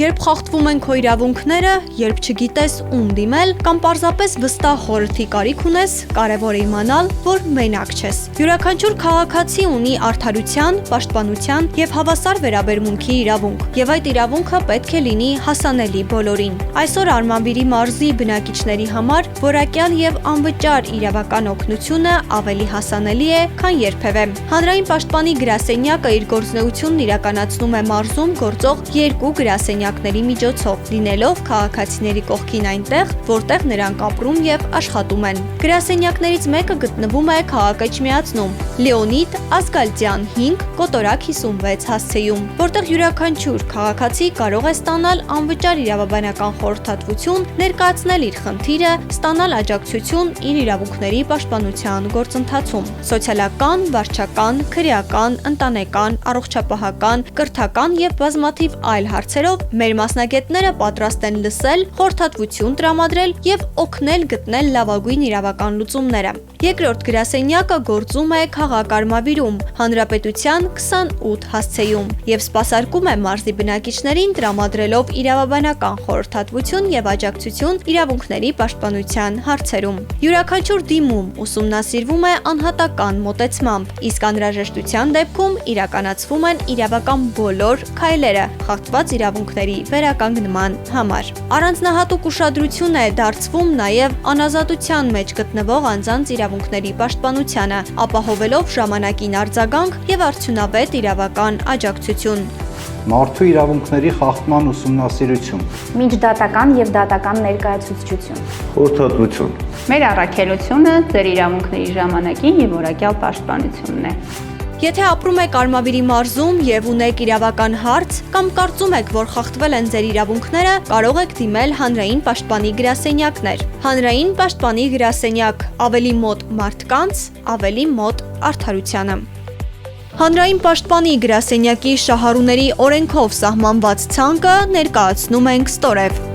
Երբ խախտվում են քո իրավունքները, երբ չգիտես ում դիմել, կամ պարզապես վստահ խորհրդի կարիք ունես, կարևոր է իմանալ, որ մենակ չես։ Յուրաքանչյուր քաղաքացի ունի արդարության, պաշտպանության եւ հավասար վերաբերմունքի իրավունք, եւ այդ իրավունքը պետք է լինի հասանելի բոլորին։ Այսօր Արմանբիրի մարզի բնակիչների համար որակյալ եւ անվճար իրավական օգնությունը ավելի հասանելի է, քան երբևէ։ Հանրային պաշտպանի գրասենյակը իր գործունեությունն իրականացնում է մարզում գործող 2 գրասենյակների միջոցով, լինելով քաղաքացիների կողքին այնտեղ, որտեղ նրանք ապրում եւ աշխատում են։ Գրասենյակներից մեկը գտնվում է Քաղաքեչմիածնում, Լեոնիդ Ասկալտյան 5, Կոտորակ 56 հասցեում, որտեղ յուրաքանչյուր քաղաքացի կարող է ստանալ անվճար իրավաբանական խորհրդատվություն, ներկայացնել իր խնդիրը, ստանալ աջակցություն իր իրավունքների պաշտպանության գործընթացում։ Սոցիալական, վարչական, քրեական, ընտանեկան, առողջապահական, կրթական եւ բազմաթիվ այլ հարցերով մեր մասնագետները պատրաստ են լսել, խորհրդատվություն տրամադրել եւ օգնել գտնել լավագույն իրավական լուծումները։ Երկրորդ գրասենյակը գործում է քաղաք Արմավիրում, Հանրապետության 28 հասցեում եւ սպասարկում է մարզի բնակիչներին տրամադրելով իրավաբանական խորհրդատվություն եւ աջակցություն իրավունքների պաշտպանության հարցերում։ Յուրաքանչյուր դիմում ուսումնասիրվում է անհատական մոտեցմամբ, իսկ անհրաժեշտության դեպքում իրականացվում են իրավական բոլոր քայլերը խախտված իրավունքների վերականգնման համար։ Առանձնահատուկ ուշադրություն է դարձվում նաև անազատության մեջ գտնվող անձանց իրավունքների պաշտպանությանը, ապահովելով ժամանակին արձագանք եւ արդյունավետ իրավական աջակցություն։ Մարդու իրավունքների խախտման ուսումնասիրություն, միջդատական եւ դատական ներկայացուցչություն, խորհրդատվություն։ Մեր առաքելությունը ձեր իրավունքների ժամանակին եւ որակյալ պաշտպանությունն է։ Եթե ապրում եք Արմավիրի մարզում եւ ունեք իրավական հարց կամ կարծում եք, որ խախտվել են ձեր իրավունքները, կարող եք դիմել Հանրային պաշտպանի գրասենյակներ։ Հանրային պաշտպանի գրասենյակ՝ ավելի մոտ մարդկանց, ավելի մոտ արդարությանը։ Հանրային պաշտպանի գրասենյակի շահառուների օրենքով սահմանված ցանկը ներկայացնում ենք ստորև։